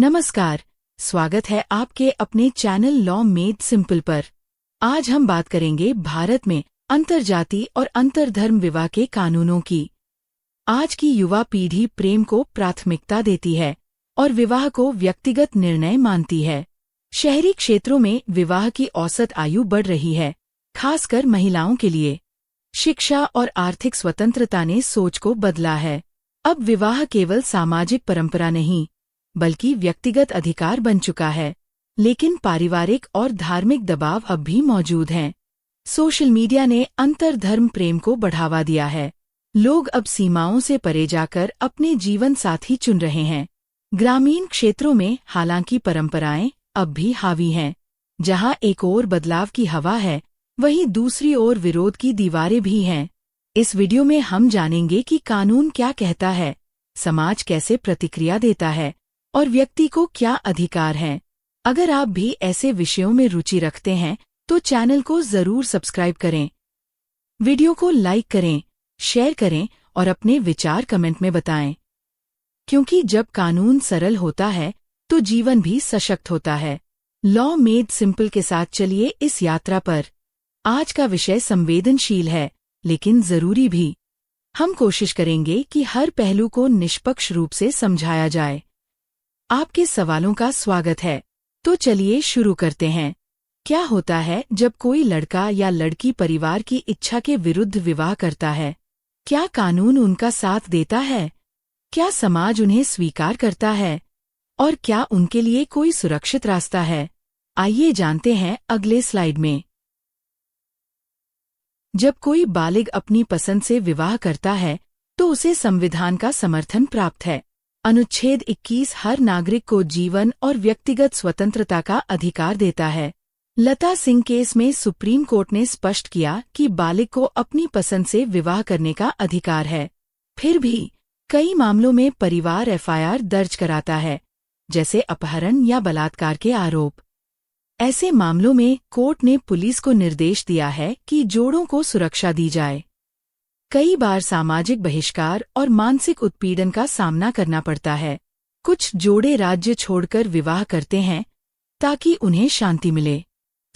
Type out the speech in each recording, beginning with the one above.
नमस्कार, स्वागत है आपके अपने चैनल लॉ मेड सिंपल पर। आज हम बात करेंगे भारत में अंतरजातीय और अंतरधर्म विवाह के कानूनों की। आज की युवा पीढ़ी प्रेम को प्राथमिकता देती है और विवाह को व्यक्तिगत निर्णय मानती है। शहरी क्षेत्रों में विवाह की औसत आयु बढ़ रही है, खासकर महिलाओं के लिए। शिक्षा और आर्थिक स्वतंत्रता ने सोच को बदला है। अब विवाह केवल सामाजिक परंपरा नहीं, बल्कि व्यक्तिगत अधिकार बन चुका है। लेकिन पारिवारिक और धार्मिक दबाव अब भी मौजूद हैं। सोशल मीडिया ने अंतरधर्म प्रेम को बढ़ावा दिया है। लोग अब सीमाओं से परे जाकर अपने जीवन साथी चुन रहे हैं। ग्रामीण क्षेत्रों में हालांकि परंपराएं अब भी हावी हैं। जहां एक ओर बदलाव की हवा है, वहीं दूसरी ओर विरोध की दीवारें भी हैं। इस वीडियो में हम जानेंगे कि कानून क्या कहता है, समाज कैसे प्रतिक्रिया देता है और व्यक्ति को क्या अधिकार हैं। अगर आप भी ऐसे विषयों में रुचि रखते हैं तो चैनल को जरूर सब्सक्राइब करें। वीडियो को लाइक करें, शेयर करें और अपने विचार कमेंट में बताएं। क्योंकि जब कानून सरल होता है तो जीवन भी सशक्त होता है। लॉ मेड सिंपल के साथ चलिए इस यात्रा पर। आज का विषय संवेदनशील है, लेकिन जरूरी भी। हम कोशिश करेंगे कि हर पहलू को निष्पक्ष रूप से समझाया जाए। आपके सवालों का स्वागत है, तो चलिए शुरू करते हैं। क्या होता है जब कोई लड़का या लड़की परिवार की इच्छा के विरुद्ध विवाह करता है? क्या कानून उनका साथ देता है? क्या समाज उन्हें स्वीकार करता है? और क्या उनके लिए कोई सुरक्षित रास्ता है? आइए जानते हैं अगले स्लाइड में। जब कोई बालिग अपनी पसंद से विवाह करता है तो उसे संविधान का समर्थन प्राप्त है। अनुच्छेद 21 हर नागरिक को जीवन और व्यक्तिगत स्वतंत्रता का अधिकार देता है। लता सिंह केस में सुप्रीम कोर्ट ने स्पष्ट किया कि बालिग को अपनी पसंद से विवाह करने का अधिकार है। फिर भी कई मामलों में परिवार एफआईआर दर्ज कराता है, जैसे अपहरण या बलात्कार के आरोप। ऐसे मामलों में कोर्ट ने पुलिस को निर्देश दिया है कि जोड़ों को सुरक्षा दी जाए। कई बार सामाजिक बहिष्कार और मानसिक उत्पीड़न का सामना करना पड़ता है। कुछ जोड़े राज्य छोड़कर विवाह करते हैं ताकि उन्हें शांति मिले।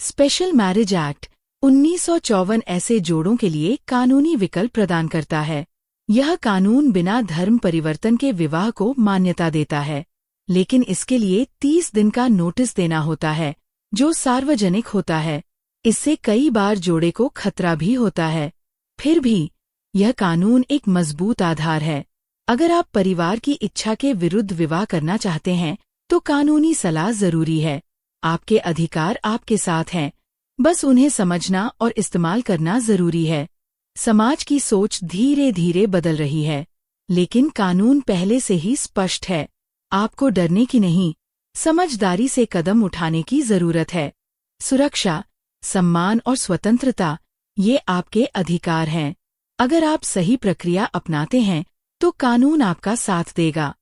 स्पेशल मैरिज एक्ट 1954 ऐसे जोड़ों के लिए कानूनी विकल्प प्रदान करता है। यह कानून बिना धर्म परिवर्तन के विवाह को मान्यता देता है, लेकिन इसके लिए 30 दिन का नोटिस देना होता है, जो सार्वजनिक होता है। इससे कई बार जोड़े को खतरा भी होता है। फिर भी यह कानून एक मजबूत आधार है। अगर आप परिवार की इच्छा के विरुद्ध विवाह करना चाहते हैं तो कानूनी सलाह जरूरी है। आपके अधिकार आपके साथ हैं, बस उन्हें समझना और इस्तेमाल करना जरूरी है। समाज की सोच धीरे धीरे बदल रही है, लेकिन कानून पहले से ही स्पष्ट है। आपको डरने की नहीं, समझदारी से कदम उठाने की जरूरत है। सुरक्षा, सम्मान और स्वतंत्रता, ये आपके अधिकार हैं। अगर आप सही प्रक्रिया अपनाते हैं तो कानून आपका साथ देगा।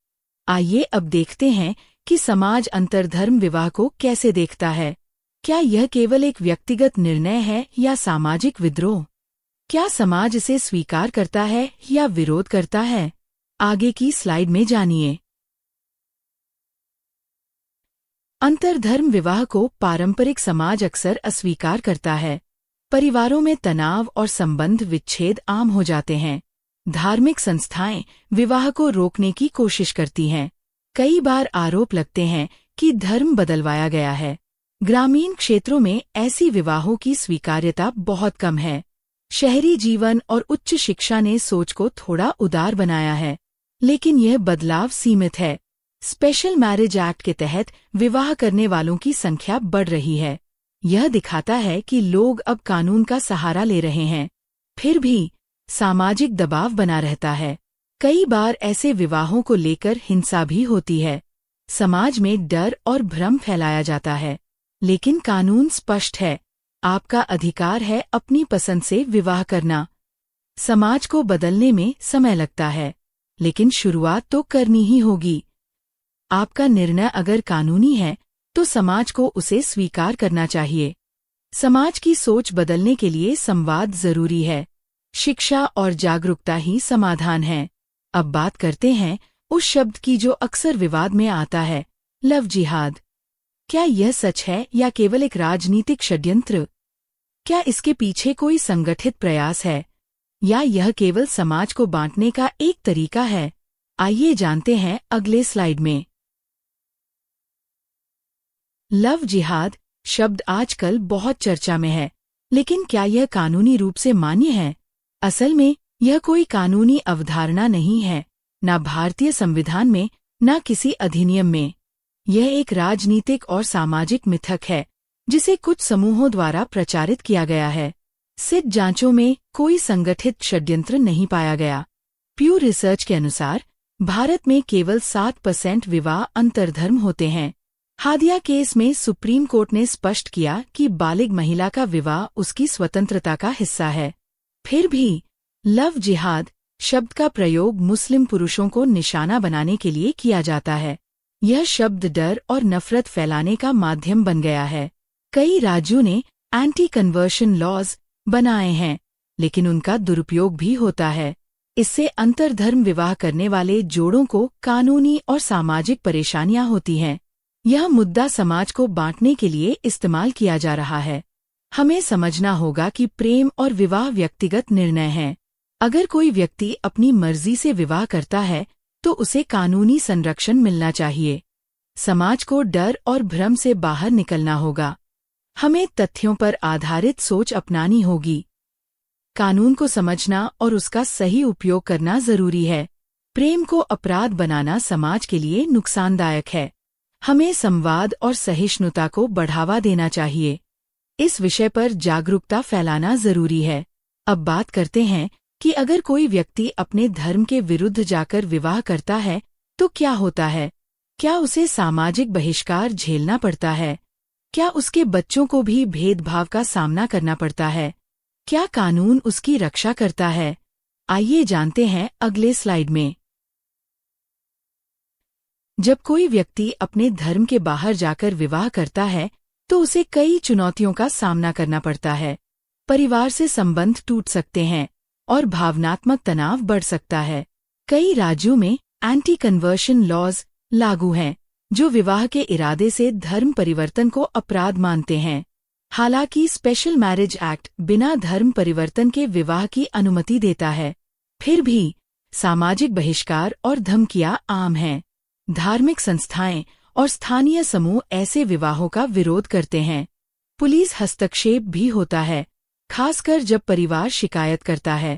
आइए अब देखते हैं कि समाज अंतरधर्म विवाह को कैसे देखता है। क्या यह केवल एक व्यक्तिगत निर्णय है या सामाजिक विद्रोह? क्या समाज इसे स्वीकार करता है या विरोध करता है? आगे की स्लाइड में जानिए। अंतरधर्म विवाह को पारंपरिक समाज अक्सर अस्वीकार करता है। परिवारों में तनाव और संबंध विच्छेद आम हो जाते हैं। धार्मिक संस्थाएं विवाह को रोकने की कोशिश करती हैं। कई बार आरोप लगते हैं कि धर्म बदलवाया गया है। ग्रामीण क्षेत्रों में ऐसी विवाहों की स्वीकार्यता बहुत कम है। शहरी जीवन और उच्च शिक्षा ने सोच को थोड़ा उदार बनाया है, लेकिन यह बदलाव सीमित है। स्पेशल मैरिज एक्ट के तहत विवाह करने वालों की संख्या बढ़ रही है। यह दिखाता है कि लोग अब कानून का सहारा ले रहे हैं। फिर भी सामाजिक दबाव बना रहता है। कई बार ऐसे विवाहों को लेकर हिंसा भी होती है। समाज में डर और भ्रम फैलाया जाता है, लेकिन कानून स्पष्ट है। आपका अधिकार है अपनी पसंद से विवाह करना। समाज को बदलने में समय लगता है, लेकिन शुरुआत तो करनी ही होगी। आपका निर्णय अगर कानूनी है तो समाज को उसे स्वीकार करना चाहिए। समाज की सोच बदलने के लिए संवाद जरूरी है। शिक्षा और जागरूकता ही समाधान है। अब बात करते हैं उस शब्द की जो अक्सर विवाद में आता है, लव जिहाद। क्या यह सच है या केवल एक राजनीतिक षड्यंत्र? क्या इसके पीछे कोई संगठित प्रयास है या यह केवल समाज को बांटने का एक तरीका है? आइए जानते हैं अगले स्लाइड में। लव जिहाद शब्द आजकल बहुत चर्चा में है, लेकिन क्या यह कानूनी रूप से मान्य है? असल में यह कोई कानूनी अवधारणा नहीं है, न भारतीय संविधान में न किसी अधिनियम में। यह एक राजनीतिक और सामाजिक मिथक है जिसे कुछ समूहों द्वारा प्रचारित किया गया है। सिद्ध जांचों में कोई संगठित षड्यंत्र नहीं पाया गया। प्यू रिसर्च के अनुसार भारत में केवल 7% विवाह अंतर्धर्म होते हैं। हादिया केस में सुप्रीम कोर्ट ने स्पष्ट किया कि बालिग महिला का विवाह उसकी स्वतंत्रता का हिस्सा है। फिर भी लव जिहाद शब्द का प्रयोग मुस्लिम पुरुषों को निशाना बनाने के लिए किया जाता है। यह शब्द डर और नफरत फैलाने का माध्यम बन गया है। कई राज्यों ने एंटी कन्वर्शन लॉज बनाए हैं, लेकिन उनका दुरुपयोग भी होता है। इससे अंतर्धर्म विवाह करने वाले जोड़ों को कानूनी और सामाजिक परेशानियां होती हैं। यह मुद्दा समाज को बांटने के लिए इस्तेमाल किया जा रहा है। हमें समझना होगा कि प्रेम और विवाह व्यक्तिगत निर्णय हैं। अगर कोई व्यक्ति अपनी मर्जी से विवाह करता है तो उसे कानूनी संरक्षण मिलना चाहिए। समाज को डर और भ्रम से बाहर निकलना होगा। हमें तथ्यों पर आधारित सोच अपनानी होगी। कानून को समझना और उसका सही उपयोग करना जरूरी है। प्रेम को अपराध बनाना समाज के लिए नुकसानदायक है। हमें संवाद और सहिष्णुता को बढ़ावा देना चाहिए। इस विषय पर जागरूकता फैलाना जरूरी है। अब बात करते हैं कि अगर कोई व्यक्ति अपने धर्म के विरुद्ध जाकर विवाह करता है तो क्या होता है? क्या उसे सामाजिक बहिष्कार झेलना पड़ता है? क्या उसके बच्चों को भी भेदभाव का सामना करना पड़ता है? क्या कानून उसकी रक्षा करता है? आइए जानते हैं अगले स्लाइड में। जब कोई व्यक्ति अपने धर्म के बाहर जाकर विवाह करता है तो उसे कई चुनौतियों का सामना करना पड़ता है। परिवार से संबंध टूट सकते हैं और भावनात्मक तनाव बढ़ सकता है। कई राज्यों में एंटी कन्वर्शन लॉज लागू हैं, जो विवाह के इरादे से धर्म परिवर्तन को अपराध मानते हैं। हालांकि स्पेशल मैरिज एक्ट बिना धर्म परिवर्तन के विवाह की अनुमति देता है। फिर भी सामाजिक बहिष्कार और धमकियां आम हैं। धार्मिक संस्थाएं और स्थानीय समूह ऐसे विवाहों का विरोध करते हैं। पुलिस हस्तक्षेप भी होता है, खासकर जब परिवार शिकायत करता है।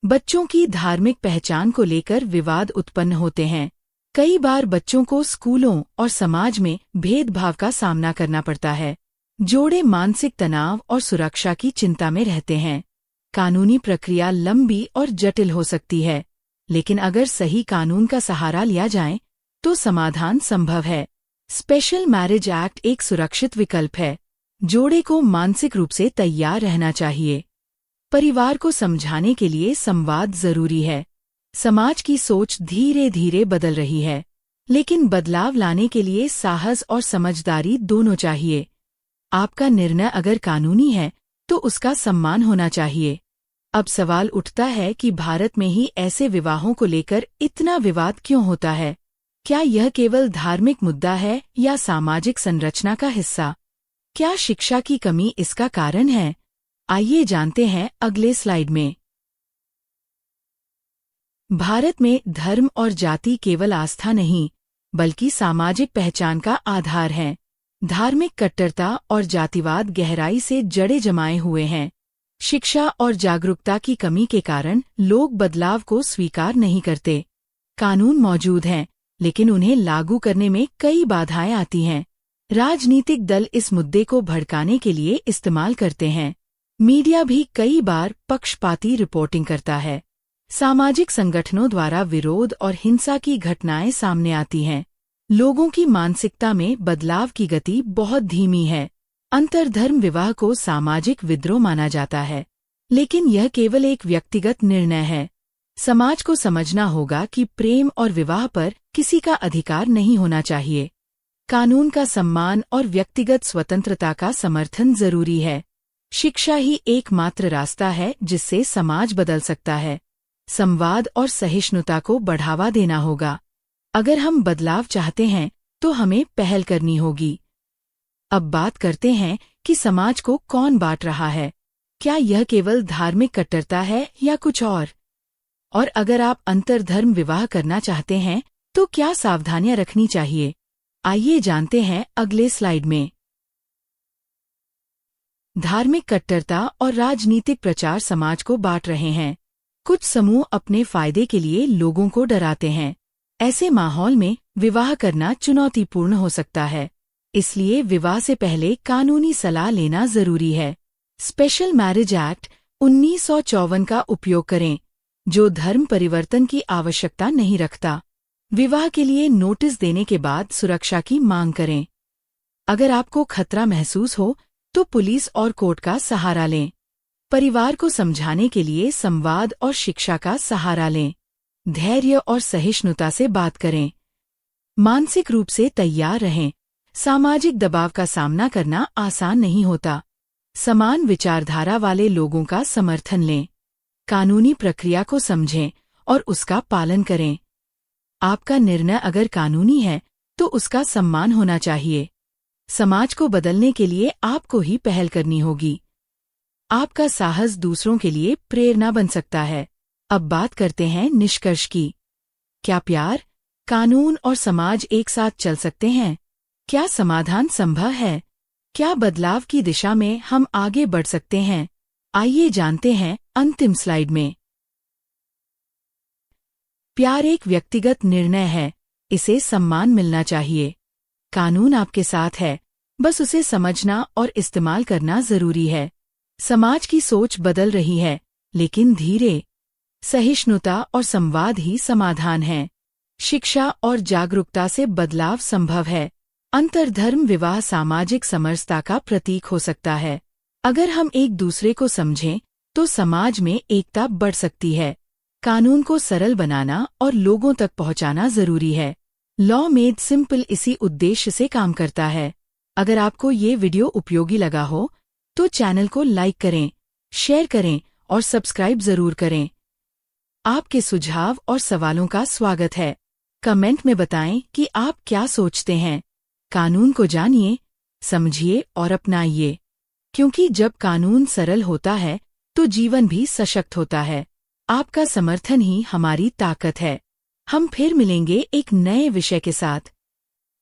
बच्चों की धार्मिक पहचान को लेकर विवाद उत्पन्न होते हैं। कई बार बच्चों को स्कूलों और समाज में भेदभाव का सामना करना पड़ता है। जोड़े मानसिक तनाव और सुरक्षा की चिंता में रहते हैं। कानूनी प्रक्रिया लंबी और जटिल हो सकती है, लेकिन अगर सही कानून का सहारा लिया जाए तो समाधान संभव है। स्पेशल मैरिज एक्ट एक सुरक्षित विकल्प है। जोड़े को मानसिक रूप से तैयार रहना चाहिए। परिवार को समझाने के लिए संवाद जरूरी है। समाज की सोच धीरे धीरे बदल रही है, लेकिन बदलाव लाने के लिए साहस और समझदारी दोनों चाहिए। आपका निर्णय अगर कानूनी है तो उसका सम्मान होना चाहिए। अब सवाल उठता है कि भारत में ही ऐसे विवाहों को लेकर इतना विवाद क्यों होता है? क्या यह केवल धार्मिक मुद्दा है या सामाजिक संरचना का हिस्सा? क्या शिक्षा की कमी इसका कारण है? आइए जानते हैं अगले स्लाइड में। भारत में धर्म और जाति केवल आस्था नहीं, बल्कि सामाजिक पहचान का आधार है। धार्मिक कट्टरता और जातिवाद गहराई से जड़े जमाए हुए हैं। शिक्षा और जागरूकता की कमी के कारण लोग बदलाव को स्वीकार नहीं करते। कानून मौजूद हैं, लेकिन उन्हें लागू करने में कई बाधाएं आती हैं। राजनीतिक दल इस मुद्दे को भड़काने के लिए इस्तेमाल करते हैं। मीडिया भी कई बार पक्षपाती रिपोर्टिंग करता है। सामाजिक संगठनों द्वारा विरोध और हिंसा की घटनाएं सामने आती हैं। लोगों की मानसिकता में बदलाव की गति बहुत धीमी है। अंतर्धर्म विवाह को सामाजिक विद्रोह माना जाता है, लेकिन यह केवल एक व्यक्तिगत निर्णय है। समाज को समझना होगा कि प्रेम और विवाह पर किसी का अधिकार नहीं होना चाहिए। कानून का सम्मान और व्यक्तिगत स्वतंत्रता का समर्थन जरूरी है। शिक्षा ही एकमात्र रास्ता है जिससे समाज बदल सकता है। संवाद और सहिष्णुता को बढ़ावा देना होगा। अगर हम बदलाव चाहते हैं तो हमें पहल करनी होगी। अब बात करते हैं कि समाज को कौन बांट रहा है। क्या यह केवल धार्मिक कट्टरता है या कुछ और अगर आप अंतर्धर्म विवाह करना चाहते हैं तो क्या सावधानियां रखनी चाहिए? आइए जानते हैं अगले स्लाइड में। धार्मिक कट्टरता और राजनीतिक प्रचार समाज को बांट रहे हैं। कुछ समूह अपने फायदे के लिए लोगों को डराते हैं। ऐसे माहौल में विवाह करना चुनौतीपूर्ण हो सकता है, इसलिए विवाह से पहले कानूनी सलाह लेना जरूरी है। स्पेशल मैरिज एक्ट 1954 का उपयोग करें, जो धर्म परिवर्तन की आवश्यकता नहीं रखता। विवाह के लिए नोटिस देने के बाद सुरक्षा की मांग करें। अगर आपको खतरा महसूस हो तो पुलिस और कोर्ट का सहारा लें। परिवार को समझाने के लिए संवाद और शिक्षा का सहारा लें। धैर्य और सहिष्णुता से बात करें। मानसिक रूप से तैयार रहें। सामाजिक दबाव का सामना करना आसान नहीं होता। समान विचारधारा वाले लोगों का समर्थन लें। कानूनी प्रक्रिया को समझें और उसका पालन करें। आपका निर्णय अगर कानूनी है तो उसका सम्मान होना चाहिए। समाज को बदलने के लिए आपको ही पहल करनी होगी। आपका साहस दूसरों के लिए प्रेरणा बन सकता है। अब बात करते हैं निष्कर्ष की। क्या प्यार, कानून और समाज एक साथ चल सकते हैं? क्या समाधान संभव है? क्या बदलाव की दिशा में हम आगे बढ़ सकते हैं? आइए जानते हैं अंतिम स्लाइड में। प्यार एक व्यक्तिगत निर्णय है, इसे सम्मान मिलना चाहिए। कानून आपके साथ है, बस उसे समझना और इस्तेमाल करना जरूरी है। समाज की सोच बदल रही है, लेकिन धीरे। सहिष्णुता और संवाद ही समाधान है। शिक्षा और जागरूकता से बदलाव संभव है। अंतर्धर्म विवाह सामाजिक समरसता का प्रतीक हो सकता है। अगर हम एक दूसरे को समझें तो समाज में एकता बढ़ सकती है। कानून को सरल बनाना और लोगों तक पहुंचाना जरूरी है। लॉ मेड सिंपल इसी उद्देश्य से काम करता है। अगर आपको ये वीडियो उपयोगी लगा हो तो चैनल को लाइक करें, शेयर करें और सब्सक्राइब जरूर करें। आपके सुझाव और सवालों का स्वागत है। कमेंट में बताएं कि आप क्या सोचते हैं। कानून को जानिए, समझिए और अपनाइए, क्योंकि जब कानून सरल होता है तो जीवन भी सशक्त होता है। आपका समर्थन ही हमारी ताकत है। हम फिर मिलेंगे एक नए विषय के साथ।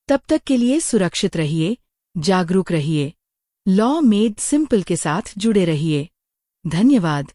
तब तक के लिए सुरक्षित रहिए, जागरूक रहिए। लॉ मेड सिंपल के साथ जुड़े रहिए। धन्यवाद।